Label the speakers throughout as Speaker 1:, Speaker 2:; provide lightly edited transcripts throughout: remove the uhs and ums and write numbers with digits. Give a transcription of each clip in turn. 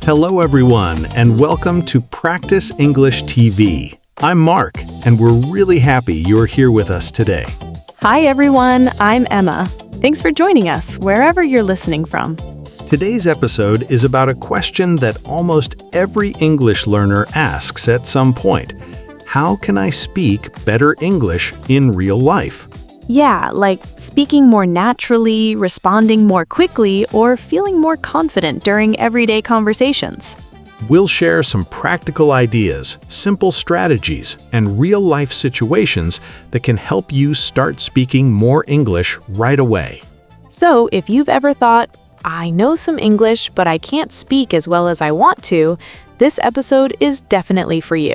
Speaker 1: Hello everyone, and welcome to Practice English TV. I'm Mark, and we're really happy you're here with us today.
Speaker 2: Hi everyone, I'm Emma. Thanks for joining us, wherever you're listening from.
Speaker 1: Today's episode is about a question that almost every English learner asks at some point. How can I speak better English in real life?
Speaker 2: Yeah, like speaking more naturally, responding more quickly, or feeling more confident during everyday conversations.
Speaker 1: We'll share some practical ideas, simple strategies, and real-life situations that can help you start speaking more English right away.
Speaker 2: So if you've ever thought, I know some English, but I can't speak as well as I want to, this episode is definitely for you.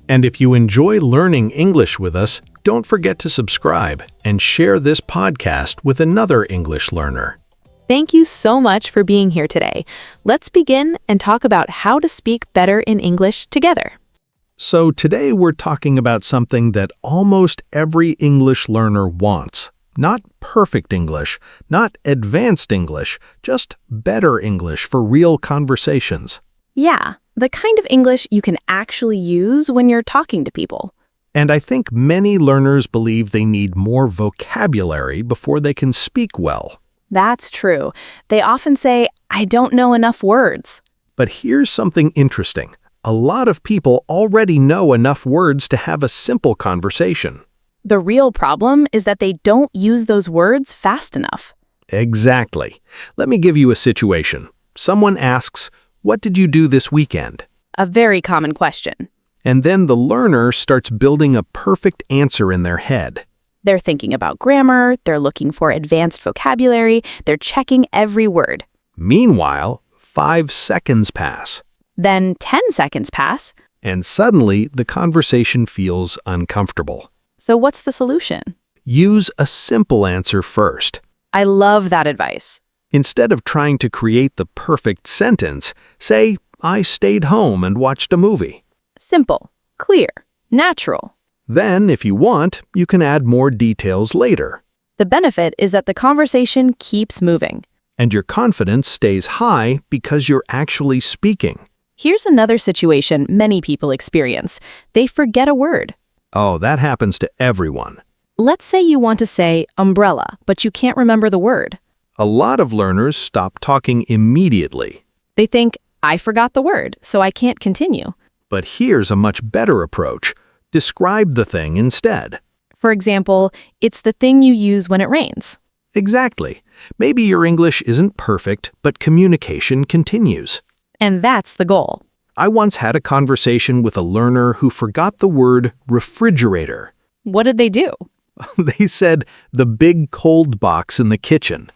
Speaker 1: And if you enjoy learning English with us, don't forget to subscribe and share this podcast with another English learner.
Speaker 2: Thank you so much for being here today. Let's begin and talk about how to speak better in English together.
Speaker 1: So today we're talking about something that almost every English learner wants. Not perfect English, not advanced English, just better English for real conversations.
Speaker 2: Yeah, the kind of English you can actually use when you're talking to people.
Speaker 1: And I think many learners believe they need more vocabulary before they can speak well.
Speaker 2: That's true. They often say, I don't know enough words.
Speaker 1: But here's something interesting. A lot of people already know enough words to have a simple conversation.
Speaker 2: The real problem is that they don't use those words fast enough.
Speaker 1: Exactly. Let me give you a situation. Someone asks, "What did you do this weekend?"
Speaker 2: A very common question.
Speaker 1: And then the learner starts building a perfect answer in their head.
Speaker 2: They're thinking about grammar, they're looking for advanced vocabulary, they're checking every word.
Speaker 1: Meanwhile, 5 seconds pass.
Speaker 2: Then 10 seconds pass.
Speaker 1: And suddenly, the conversation feels uncomfortable.
Speaker 2: So what's the solution?
Speaker 1: Use a simple answer first.
Speaker 2: I love that advice.
Speaker 1: Instead of trying to create the perfect sentence, say, "I stayed home and watched a movie."
Speaker 2: Simple, clear, natural.
Speaker 1: Then, if you want, you can add more details later.
Speaker 2: The benefit is that the conversation keeps moving.
Speaker 1: And your confidence stays high because you're actually speaking.
Speaker 2: Here's another situation many people experience. They forget a word.
Speaker 1: Oh, that happens to everyone.
Speaker 2: Let's say you want to say umbrella, but you can't remember the word.
Speaker 1: A lot of learners stop talking immediately.
Speaker 2: They think, I forgot the word, so I can't continue.
Speaker 1: But here's a much better approach. Describe the thing instead.
Speaker 2: For example, it's the thing you use when it rains.
Speaker 1: Exactly. Maybe your English isn't perfect, but communication continues.
Speaker 2: And that's the goal.
Speaker 1: I once had a conversation with a learner who forgot the word refrigerator.
Speaker 2: What did they do?
Speaker 1: They said the big cold box in the kitchen.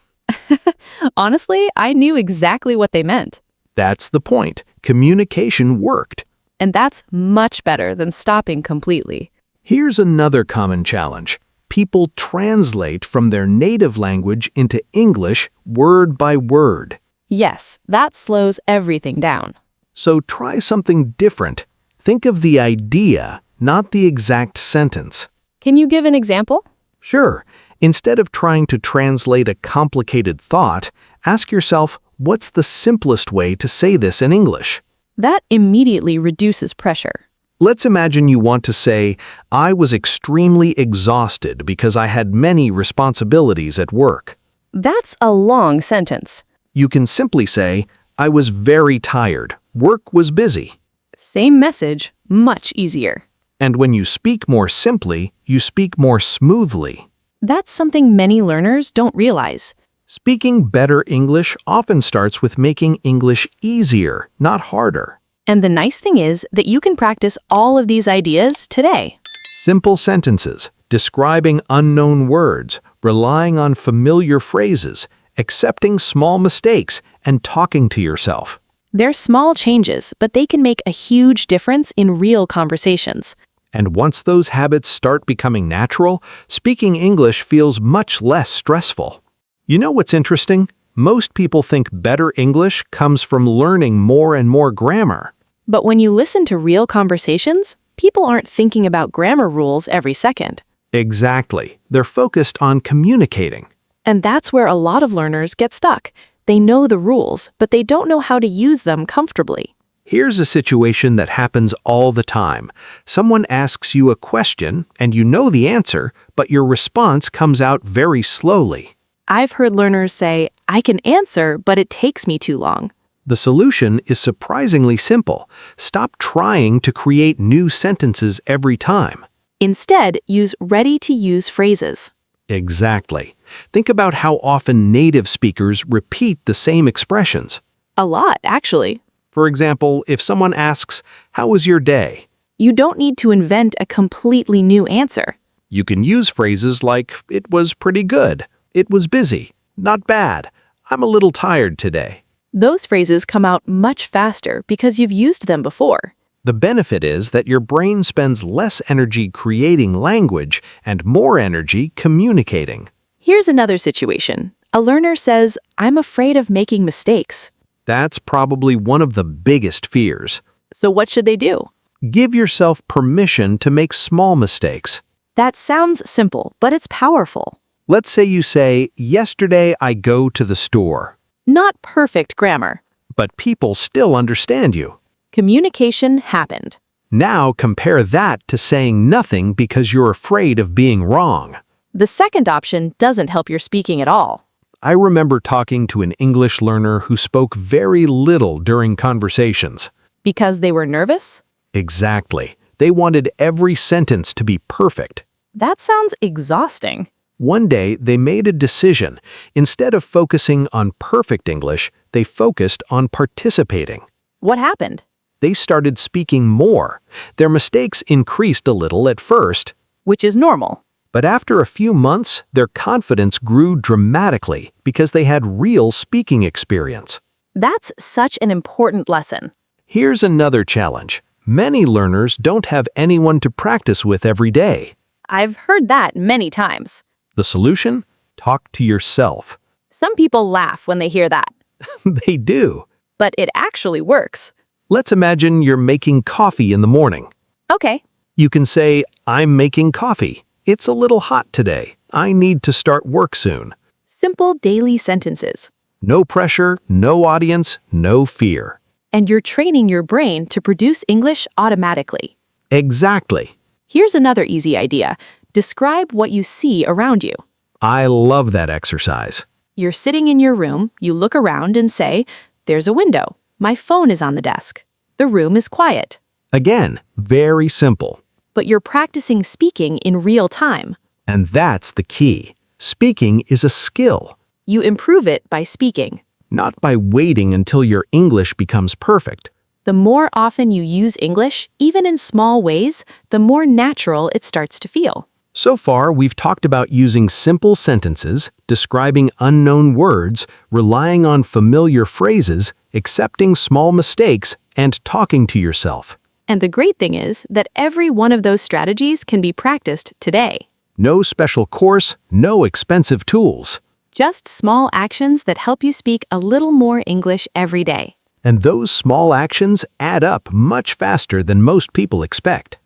Speaker 2: Honestly, I knew exactly what they meant.
Speaker 1: That's the point. Communication worked.
Speaker 2: And that's much better than stopping completely.
Speaker 1: Here's another common challenge. People translate from their native language into English word by word.
Speaker 2: Yes, that slows everything down.
Speaker 1: So try something different. Think of the idea, not the exact sentence.
Speaker 2: Can you give an example?
Speaker 1: Sure. Instead of trying to translate a complicated thought, ask yourself, what's the simplest way to say this in English?
Speaker 2: That immediately reduces pressure.
Speaker 1: Let's imagine you want to say, I was extremely exhausted because I had many responsibilities at work.
Speaker 2: That's a long sentence.
Speaker 1: You can simply say, I was very tired. Work was busy.
Speaker 2: Same message, much easier.
Speaker 1: And when you speak more simply, you speak more smoothly.
Speaker 2: That's something many learners don't realize.
Speaker 1: Speaking better English often starts with making English easier, not harder.
Speaker 2: And the nice thing is that you can practice all of these ideas today.
Speaker 1: Simple sentences, describing unknown words, relying on familiar phrases, accepting small mistakes, and talking to yourself.
Speaker 2: They're small changes, but they can make a huge difference in real conversations.
Speaker 1: And once those habits start becoming natural, speaking English feels much less stressful. You know what's interesting? Most people think better English comes from learning more and more grammar.
Speaker 2: But when you listen to real conversations, people aren't thinking about grammar rules every second.
Speaker 1: Exactly. They're focused on communicating.
Speaker 2: And that's where a lot of learners get stuck. They know the rules, but they don't know how to use them comfortably.
Speaker 1: Here's a situation that happens all the time. Someone asks you a question, and you know the answer, but your response comes out very slowly.
Speaker 2: I've heard learners say, I can answer, but it takes me too long.
Speaker 1: The solution is surprisingly simple. Stop trying to create new sentences every time.
Speaker 2: Instead, use ready-to-use phrases.
Speaker 1: Exactly. Think about how often native speakers repeat the same expressions.
Speaker 2: A lot, actually.
Speaker 1: For example, if someone asks, "How was your day?"
Speaker 2: You don't need to invent a completely new answer.
Speaker 1: You can use phrases like, "It was pretty good," "It was busy," "Not bad," "I'm a little tired today."
Speaker 2: Those phrases come out much faster because you've used them before.
Speaker 1: The benefit is that your brain spends less energy creating language and more energy communicating.
Speaker 2: Here's another situation. A learner says, I'm afraid of making mistakes.
Speaker 1: That's probably one of the biggest fears.
Speaker 2: So what should they do?
Speaker 1: Give yourself permission to make small mistakes.
Speaker 2: That sounds simple, but it's powerful.
Speaker 1: Let's say you say, "Yesterday I go to the store."
Speaker 2: Not perfect grammar.
Speaker 1: But people still understand you.
Speaker 2: Communication happened.
Speaker 1: Now compare that to saying nothing because you're afraid of being wrong.
Speaker 2: The second option doesn't help your speaking at all.
Speaker 1: I remember talking to an English learner who spoke very little during conversations.
Speaker 2: Because they were nervous?
Speaker 1: Exactly. They wanted every sentence to be perfect.
Speaker 2: That sounds exhausting.
Speaker 1: One day, they made a decision. Instead of focusing on perfect English, they focused on participating.
Speaker 2: What happened?
Speaker 1: They started speaking more. Their mistakes increased a little at first,
Speaker 2: Which is normal.
Speaker 1: but after a few months, their confidence grew dramatically because they had real speaking experience.
Speaker 2: That's such an important lesson.
Speaker 1: Here's another challenge. Many learners don't have anyone to practice with every day.
Speaker 2: I've heard that many times.
Speaker 1: The solution? Talk to yourself.
Speaker 2: Some people laugh when they hear that,
Speaker 1: They do.
Speaker 2: but it actually works.
Speaker 1: Let's imagine you're making coffee in the morning.
Speaker 2: Okay,
Speaker 1: You can say, "I'm making coffee. It's a little hot today. I need to start work soon."
Speaker 2: simple daily sentences.
Speaker 1: No pressure, no audience, no fear.
Speaker 2: And you're training your brain to produce English automatically.
Speaker 1: Exactly.
Speaker 2: Here's another easy idea. Describe what you see around you.
Speaker 1: I love that exercise.
Speaker 2: You're sitting in your room, you look around and say, there's a window. My phone is on the desk. The room is quiet.
Speaker 1: Again, very simple.
Speaker 2: But you're practicing speaking in real time.
Speaker 1: And that's the key. Speaking is a skill,
Speaker 2: You improve it by speaking.
Speaker 1: not by waiting until your English becomes perfect.
Speaker 2: The more often you use English, even in small ways, the more natural it starts to feel.
Speaker 1: So far, we've talked about using simple sentences, describing unknown words, relying on familiar phrases, accepting small mistakes, and talking to yourself.
Speaker 2: And the great thing is that every one of those strategies can be practiced today.
Speaker 1: No special course, no expensive tools.
Speaker 2: Just small actions that help you speak a little more English every day.
Speaker 1: And those small actions add up much faster than most people expect.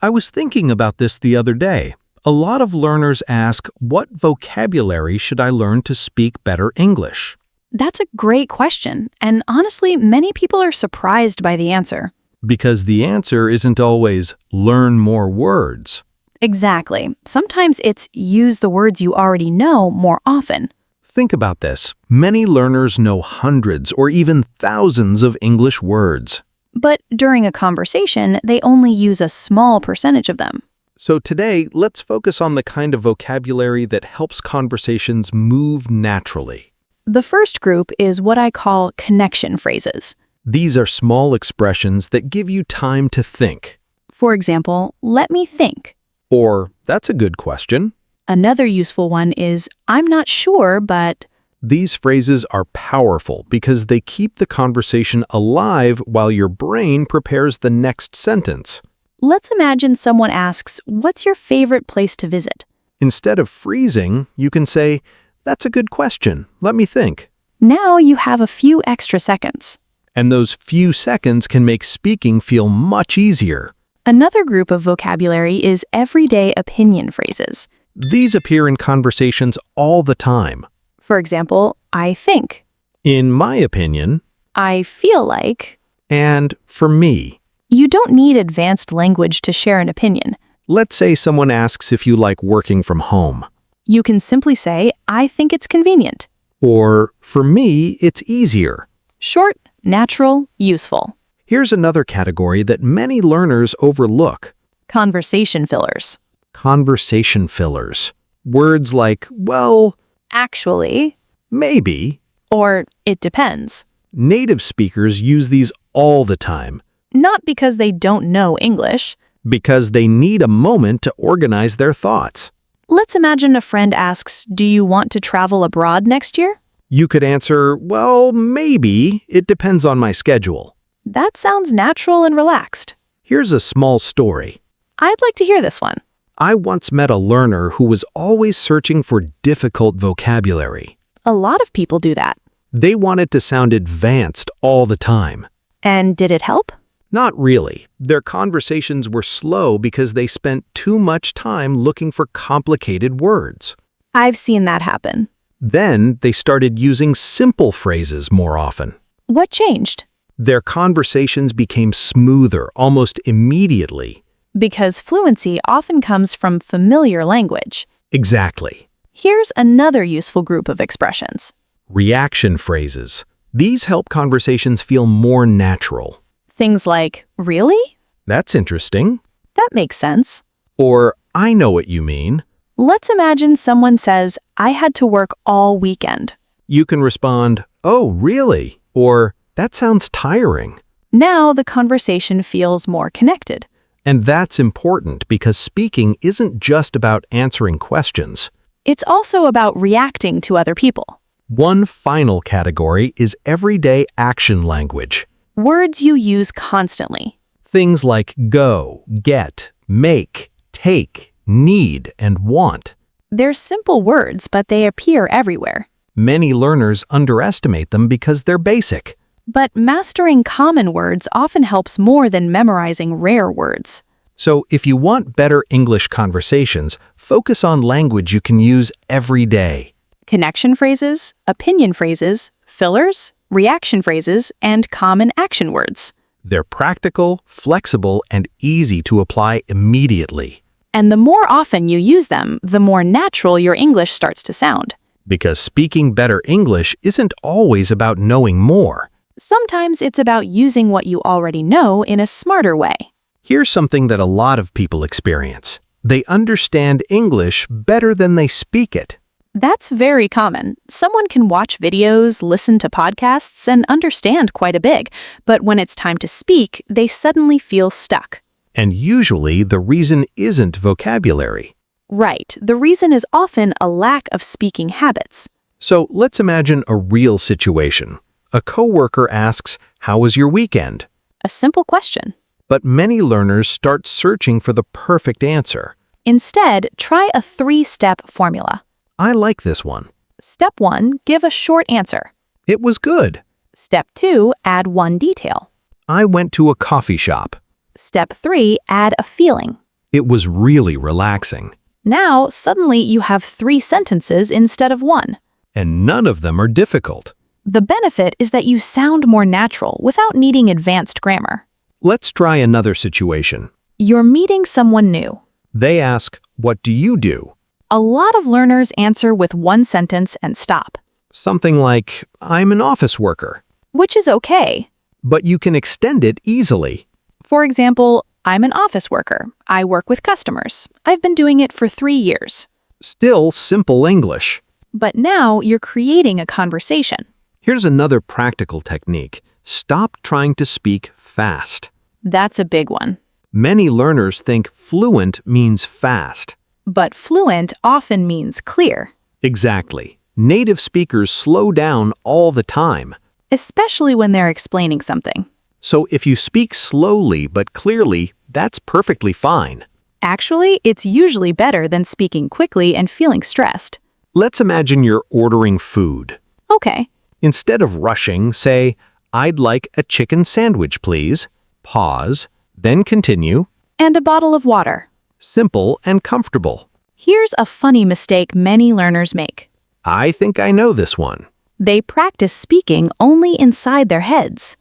Speaker 1: I was thinking about this the other day. A lot of learners ask, what vocabulary should I learn to speak better English?
Speaker 3: That's a great question, and honestly, many people are surprised by the answer.
Speaker 1: Because the answer isn't always learn more words.
Speaker 3: Exactly. Sometimes it's use the words you already know more often.
Speaker 1: Think about this. Many learners know hundreds or even thousands of English words.
Speaker 3: But during a conversation, they only use a small percentage of them.
Speaker 1: So today, let's focus on the kind of vocabulary that helps conversations move naturally.
Speaker 3: The first group is what I call connection phrases.
Speaker 1: These are small expressions that give you time to think.
Speaker 3: For example, let me think.
Speaker 1: Or, that's a good question.
Speaker 3: Another useful one is, I'm not sure, but...
Speaker 1: These phrases are powerful because they keep the conversation alive while your brain prepares the next sentence.
Speaker 3: Let's imagine someone asks, what's your favorite place to visit?
Speaker 1: Instead of freezing, you can say, that's a good question. Let me think.
Speaker 3: Now you have a few extra seconds.
Speaker 1: And those few seconds can make speaking feel much easier.
Speaker 3: Another group of vocabulary is everyday opinion phrases.
Speaker 1: These appear in conversations all the time.
Speaker 3: For example, I think.
Speaker 1: In my opinion,
Speaker 3: I feel like.
Speaker 1: and for me.
Speaker 3: You don't need advanced language to share an opinion.
Speaker 1: Let's say someone asks if you like working from home.
Speaker 3: You can simply say, I think it's convenient.
Speaker 1: Or, for me, it's easier.
Speaker 3: Short, natural, useful.
Speaker 1: Here's another category that many learners overlook.
Speaker 3: Conversation fillers.
Speaker 1: Conversation fillers. Words like, well,
Speaker 3: Actually,
Speaker 1: maybe.
Speaker 3: or it depends.
Speaker 1: Native speakers use these all the time
Speaker 3: Not because they don't know English.
Speaker 1: because they need a moment to organize their thoughts.
Speaker 3: Let's imagine a friend asks, do you want to travel abroad next year?
Speaker 1: You could answer, well, maybe. It depends on my schedule.
Speaker 3: That sounds natural and relaxed.
Speaker 1: Here's a small story.
Speaker 3: I'd like to hear this one.
Speaker 1: I once met a learner who was always searching for difficult vocabulary.
Speaker 3: A lot of people do that.
Speaker 1: They wanted to sound advanced all the time.
Speaker 3: And did it help?
Speaker 1: Not really. Their conversations were slow because they spent too much time looking for complicated words.
Speaker 3: I've seen that happen.
Speaker 1: Then they started using simple phrases more often.
Speaker 3: What changed?
Speaker 1: Their conversations became smoother almost immediately.
Speaker 3: Because fluency often comes from familiar language.
Speaker 1: Exactly.
Speaker 3: Here's another useful group of expressions.
Speaker 1: Reaction phrases. These help conversations feel more natural.
Speaker 3: Things like, really?
Speaker 1: That's interesting.
Speaker 3: That makes sense.
Speaker 1: Or, I know what you mean.
Speaker 3: Let's imagine someone says, I had to work all weekend.
Speaker 1: You can respond, oh, really? Or, that sounds tiring.
Speaker 3: Now the conversation feels more connected.
Speaker 1: And that's important because speaking isn't just about answering questions.
Speaker 3: It's also about reacting to other people.
Speaker 1: One final category is everyday action language.
Speaker 3: Words you use constantly.
Speaker 1: Things like go, get, make, take, need, and want.
Speaker 3: They're simple words, but they appear everywhere.
Speaker 1: Many learners underestimate them because they're basic.
Speaker 3: But mastering common words often helps more than memorizing rare words.
Speaker 1: So if you want better English conversations, focus on language you can use every day.
Speaker 3: Connection phrases, opinion phrases, fillers, reaction phrases, and common action words.
Speaker 1: They're practical, flexible, and easy to apply immediately.
Speaker 3: And the more often you use them, the more natural your English starts to sound.
Speaker 1: Because speaking better English isn't always about knowing more.
Speaker 3: Sometimes it's about using what you already know in a smarter way.
Speaker 1: Here's something that a lot of people experience. They understand English better than they speak it.
Speaker 3: That's very common. Someone can watch videos, listen to podcasts, and understand quite a bit, but when it's time to speak, they suddenly feel stuck.
Speaker 1: And usually the reason isn't vocabulary.
Speaker 3: Right, the reason is often a lack of speaking habits.
Speaker 1: So let's imagine a real situation. A coworker asks, "How was your weekend?"
Speaker 3: A simple question.
Speaker 1: But many learners start searching for the perfect answer.
Speaker 3: Instead, try a 3-step formula.
Speaker 1: I like this one.
Speaker 3: Step 1, give a short answer.
Speaker 1: It was good.
Speaker 3: Step 2, add one detail.
Speaker 1: I went to a coffee shop.
Speaker 3: Step 3, add a feeling.
Speaker 1: It was really relaxing.
Speaker 3: Now, suddenly you have 3 sentences instead of 1.
Speaker 1: And none of them are difficult.
Speaker 3: The benefit is that you sound more natural without needing advanced grammar.
Speaker 1: Let's try another situation.
Speaker 3: You're meeting someone new.
Speaker 1: They ask, "What do you do?"
Speaker 3: A lot of learners answer with one sentence and stop,
Speaker 1: Something like, "I'm an office worker."
Speaker 3: which is okay.
Speaker 1: But you can extend it easily.
Speaker 3: For example, I'm an office worker. I work with customers. I've been doing it for 3 years.
Speaker 1: Still simple English.
Speaker 3: But now you're creating a conversation.
Speaker 1: Here's another practical technique. Stop trying to speak fast.
Speaker 3: That's a big one.
Speaker 1: Many learners think fluent means fast.
Speaker 3: But fluent often means clear,
Speaker 1: Exactly. Native speakers slow down all the time.
Speaker 3: especially when they're explaining something.
Speaker 1: So if you speak slowly but clearly, that's perfectly fine.
Speaker 3: Actually, it's usually better than speaking quickly and feeling stressed.
Speaker 1: Let's imagine you're ordering food.
Speaker 3: Okay,
Speaker 1: Instead of rushing, say, "I'd like a chicken sandwich, please." Pause, then continue.
Speaker 3: and a bottle of water.
Speaker 1: Simple and comfortable.
Speaker 3: Here's a funny mistake many learners make.
Speaker 1: I think I know this one.
Speaker 3: They practice speaking only inside their heads.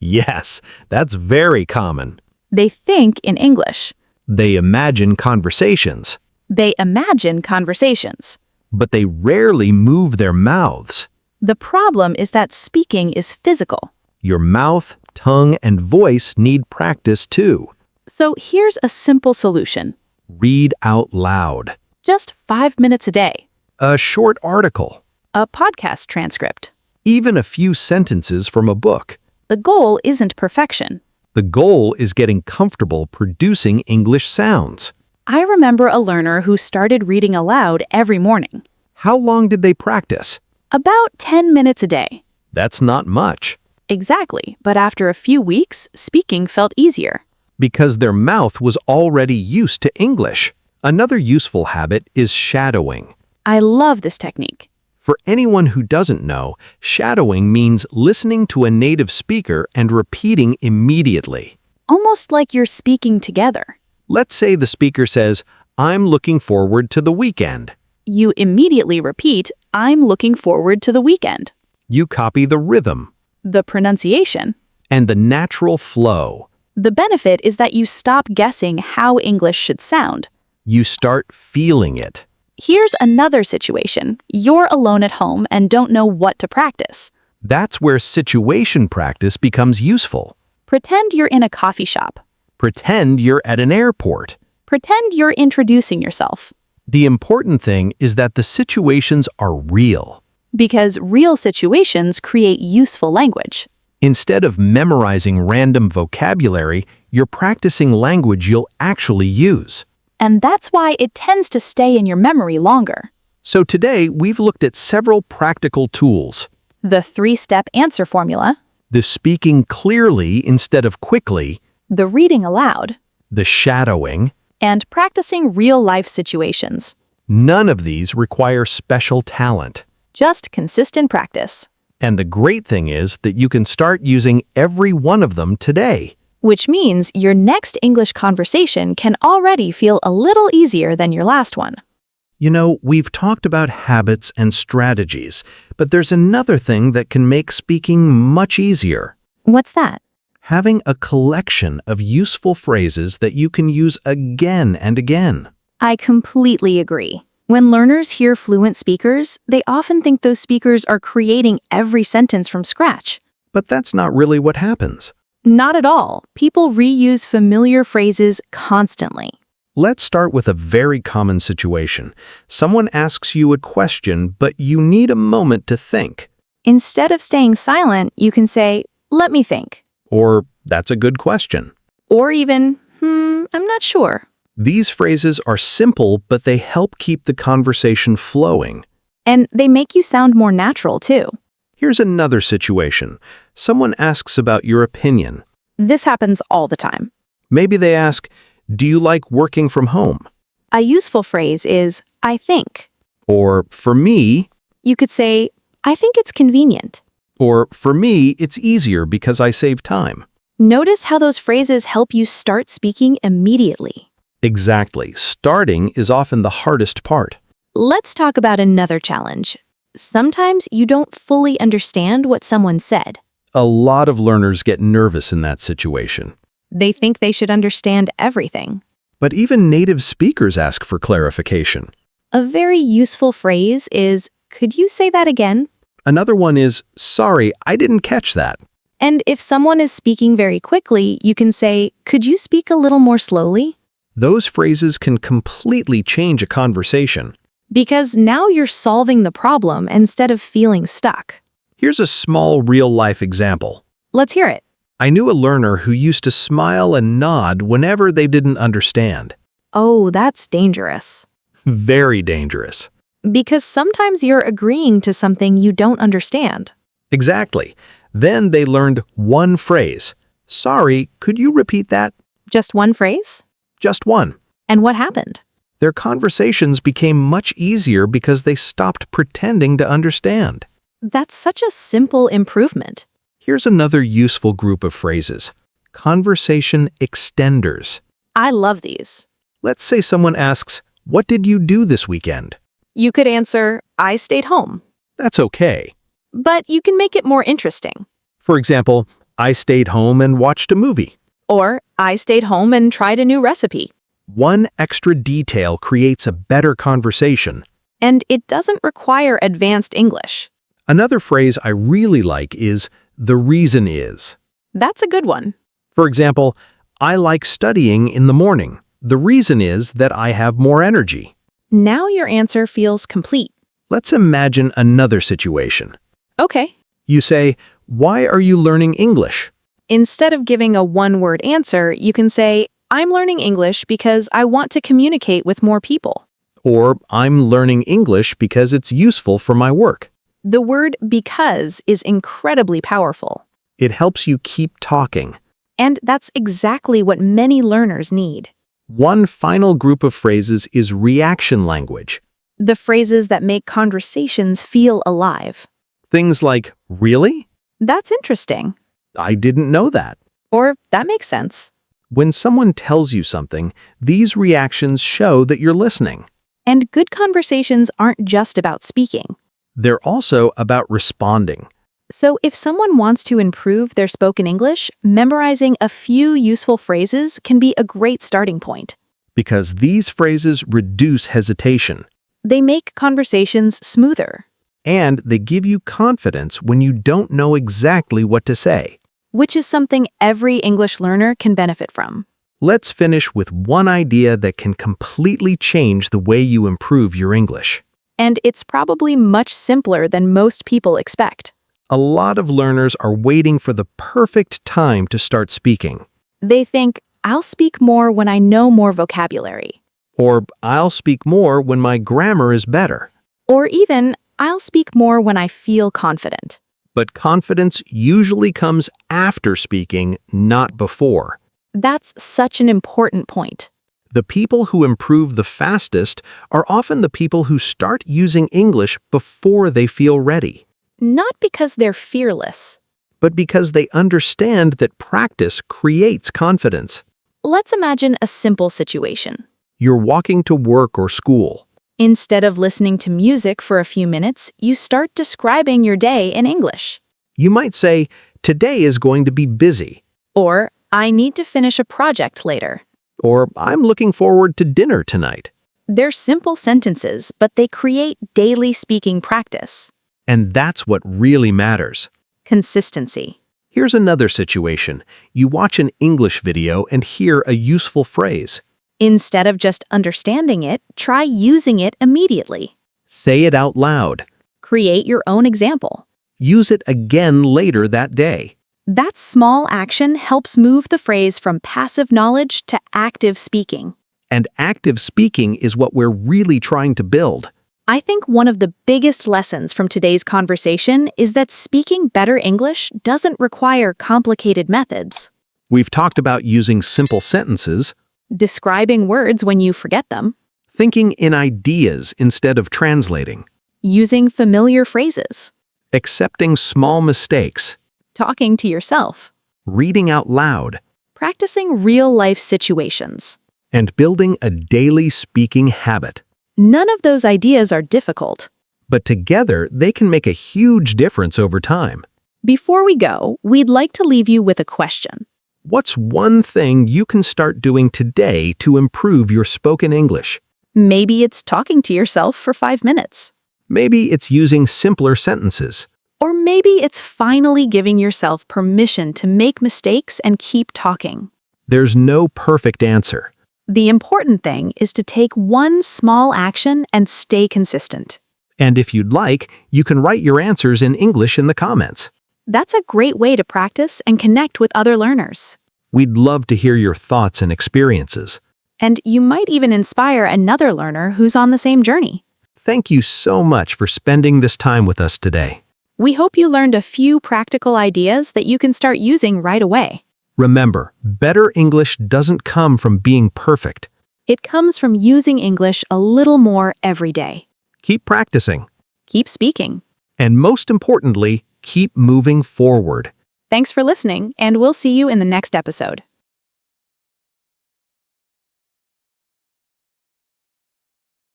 Speaker 1: Yes, that's very common.
Speaker 3: They think in English.
Speaker 1: They imagine conversations,
Speaker 3: They imagine conversations.
Speaker 1: but they rarely move their mouths.
Speaker 3: The problem is that speaking is physical.
Speaker 1: Your mouth, tongue, and voice need practice too.
Speaker 3: So here's a simple solution.
Speaker 1: Read out loud.
Speaker 3: Just 5 minutes a day.
Speaker 1: A short article.
Speaker 3: A podcast transcript.
Speaker 1: Even a few sentences from a book.
Speaker 3: The goal isn't perfection.
Speaker 1: The goal is getting comfortable producing English sounds.
Speaker 3: I remember a learner who started reading aloud every morning.
Speaker 1: How long did they practice?
Speaker 3: About 10 minutes a day.
Speaker 1: That's not much,
Speaker 3: Exactly, but after a few weeks, speaking felt easier.
Speaker 1: because their mouth was already used to English. Another useful habit is shadowing.
Speaker 3: I love this technique.
Speaker 1: For anyone who doesn't know, shadowing means listening to a native speaker and repeating immediately.
Speaker 3: Almost like you're speaking together.
Speaker 1: Let's say the speaker says, "I'm looking forward to the weekend."
Speaker 3: You immediately repeat, I'm looking forward to the weekend.
Speaker 1: You copy the rhythm
Speaker 3: The pronunciation.
Speaker 1: and the natural flow.
Speaker 3: The benefit is that you stop guessing how English should sound.
Speaker 1: You start feeling it.
Speaker 3: Here's another situation. You're alone at home and don't know what to practice.
Speaker 1: That's where situation practice becomes useful.
Speaker 3: Pretend you're in a coffee shop.
Speaker 1: Pretend you're at an airport.
Speaker 3: Pretend you're introducing yourself.
Speaker 1: The important thing is that the situations are real.
Speaker 3: Because real situations create useful language.
Speaker 1: Instead of memorizing random vocabulary, you're practicing language you'll actually use.
Speaker 3: And that's why it tends to stay in your memory longer.
Speaker 1: So today, we've looked at several practical tools.
Speaker 3: The 3-step answer formula,
Speaker 1: The speaking clearly instead of quickly,
Speaker 3: the reading aloud,
Speaker 1: the shadowing.
Speaker 3: and practicing real-life situations.
Speaker 1: None of these require special talent.
Speaker 3: Just consistent practice.
Speaker 1: And the great thing is that you can start using every one of them today.
Speaker 3: Which means your next English conversation can already feel a little easier than your last one.
Speaker 1: You know, we've talked about habits and strategies, but there's another thing that can make speaking much easier.
Speaker 3: What's that?
Speaker 1: Having a collection of useful phrases that you can use again and again.
Speaker 3: I completely agree. When learners hear fluent speakers, they often think those speakers are creating every sentence from scratch.
Speaker 1: But that's not really what happens.
Speaker 3: Not at all. People reuse familiar phrases constantly.
Speaker 1: Let's start with a very common situation. Someone asks you a question, but you need a moment to think.
Speaker 3: Instead of staying silent, you can say, "Let me think."
Speaker 1: Or, "That's a good question."
Speaker 3: Or even, I'm not sure.
Speaker 1: These phrases are simple, but they help keep the conversation flowing.
Speaker 3: And they make you sound more natural, too.
Speaker 1: Here's another situation. Someone asks about your opinion.
Speaker 3: This happens all the time.
Speaker 1: Maybe they ask, "Do you like working from home?"
Speaker 3: A useful phrase is, "I think."
Speaker 1: Or, "For me,"
Speaker 3: You could say, "I think it's convenient."
Speaker 1: or "For me, it's easier because I save time."
Speaker 3: Notice how those phrases help you start speaking immediately.
Speaker 1: Exactly. Starting is often the hardest part.
Speaker 3: Let's talk about another challenge. Sometimes you don't fully understand what someone said.
Speaker 1: A lot of learners get nervous in that situation.
Speaker 3: They think they should understand everything.
Speaker 1: But even native speakers ask for clarification.
Speaker 3: A very useful phrase is, "Could you say that again?"
Speaker 1: Another one is, "Sorry, I didn't catch that."
Speaker 3: And if someone is speaking very quickly, you can say, "Could you speak a little more slowly?"
Speaker 1: Those phrases can completely change a conversation.
Speaker 3: Because now you're solving the problem instead of feeling stuck.
Speaker 1: Here's a small real-life example.
Speaker 3: Let's hear it.
Speaker 1: I knew a learner who used to smile and nod whenever they didn't understand.
Speaker 3: Oh, that's dangerous.
Speaker 1: Very dangerous.
Speaker 3: Because sometimes you're agreeing to something you don't understand.
Speaker 1: Exactly. Then they learned one phrase. "Sorry, could you repeat that?"
Speaker 3: Just one phrase?
Speaker 1: Just one.
Speaker 3: And what happened?
Speaker 1: Their conversations became much easier because they stopped pretending to understand.
Speaker 3: That's such a simple improvement.
Speaker 1: Here's another useful group of phrases. Conversation extenders.
Speaker 3: I love these.
Speaker 1: Let's say someone asks, "What did you do this weekend?"
Speaker 3: You could answer, "I stayed home."
Speaker 1: That's okay.
Speaker 3: but you can make it more interesting.
Speaker 1: For example, I stayed home and watched a movie.
Speaker 3: Or, I stayed home and tried a new recipe.
Speaker 1: One extra detail creates a better conversation.
Speaker 3: And it doesn't require advanced English.
Speaker 1: Another phrase I really like is, "the reason is."
Speaker 3: That's a good one.
Speaker 1: For example, I like studying in the morning. The reason is that I have more energy.
Speaker 3: Now your answer feels complete.
Speaker 1: Let's imagine another situation.
Speaker 3: Okay.
Speaker 1: You say, "Why are you learning English?"
Speaker 3: Instead of giving a one-word answer, you can say, I'm learning English because I want to communicate with more people.
Speaker 1: Or, "I'm learning English because it's useful for my work."
Speaker 3: The word because is incredibly powerful.
Speaker 1: It helps you keep talking.
Speaker 3: And that's exactly what many learners need.
Speaker 1: One final group of phrases is reaction language.
Speaker 3: The phrases that make conversations feel alive.
Speaker 1: Things like, "Really?
Speaker 3: That's interesting.
Speaker 1: I didn't know that."
Speaker 3: Or, that makes sense.
Speaker 1: When someone tells you something, these reactions show that you're listening.
Speaker 3: And good conversations aren't just about speaking.
Speaker 1: They're also about responding.
Speaker 3: So if someone wants to improve their spoken English, memorizing a few useful phrases can be a great starting point.
Speaker 1: Because these phrases reduce hesitation.
Speaker 3: They make conversations smoother,
Speaker 1: And they give you confidence when you don't know exactly what to say.
Speaker 3: which is something every English learner can benefit from.
Speaker 1: Let's finish with one idea that can completely change the way you improve your English.
Speaker 3: And it's probably much simpler than most people expect.
Speaker 1: A lot of learners are waiting for the perfect time to start speaking.
Speaker 3: They think, I'll speak more when I know more vocabulary.
Speaker 1: Or, "I'll speak more when my grammar is better."
Speaker 3: Or even, I'll speak more when I feel confident.
Speaker 1: But confidence usually comes after speaking, not before.
Speaker 3: That's such an important point.
Speaker 1: The people who improve the fastest are often the people who start using English before they feel ready,
Speaker 3: Not because they're fearless.
Speaker 1: but because they understand that practice creates confidence.
Speaker 3: Let's imagine a simple situation.
Speaker 1: You're walking to work or school.
Speaker 3: Instead of listening to music for a few minutes, you start describing your day in English.
Speaker 1: You might say, "Today is going to be busy,"
Speaker 3: Or, I need to finish a project later.
Speaker 1: or "I'm looking forward to dinner tonight."
Speaker 3: They're simple sentences, but they create daily speaking practice.
Speaker 1: And that's what really matters.
Speaker 3: Consistency.
Speaker 1: Here's another situation. You watch an English video and hear a useful phrase.
Speaker 3: Instead of just understanding it, try using it immediately.
Speaker 1: Say it out loud.
Speaker 3: Create your own example.
Speaker 1: Use it again later that day.
Speaker 3: That small action helps move the phrase from passive knowledge to active speaking.
Speaker 1: And active speaking is what we're really trying to build.
Speaker 3: I think one of the biggest lessons from today's conversation is that speaking better English doesn't require complicated methods.
Speaker 1: We've talked about using simple sentences,
Speaker 3: Describing words when you forget them.
Speaker 1: thinking in ideas instead of translating,
Speaker 3: Using familiar phrases.
Speaker 1: accepting small mistakes,
Speaker 3: Talking to yourself.
Speaker 1: reading out loud,
Speaker 3: Practicing real-life situations.
Speaker 1: and building a daily speaking habit.
Speaker 3: None of those ideas are difficult.
Speaker 1: But together, they can make a huge difference over time.
Speaker 3: Before we go, we'd like to leave you with a question.
Speaker 1: What's one thing you can start doing today to improve your spoken English?
Speaker 3: Maybe it's talking to yourself for 5 minutes.
Speaker 1: Maybe it's using simpler sentences.
Speaker 3: Or maybe it's finally giving yourself permission to make mistakes and keep talking.
Speaker 1: There's no perfect answer.
Speaker 3: The important thing is to take one small action and stay consistent.
Speaker 1: And if you'd like, you can write your answers in English in the comments.
Speaker 3: That's a great way to practice and connect with other learners.
Speaker 1: We'd love to hear your thoughts and experiences.
Speaker 3: And you might even inspire another learner who's on the same journey.
Speaker 1: Thank you so much for spending this time with us today.
Speaker 3: We hope you learned a few practical ideas that you can start using right away.
Speaker 1: Remember, better English doesn't come from being perfect.
Speaker 3: It comes from using English a little more every day.
Speaker 1: Keep practicing.
Speaker 3: Keep speaking.
Speaker 1: And most importantly, keep moving forward.
Speaker 3: Thanks for listening, and we'll see you in the next episode.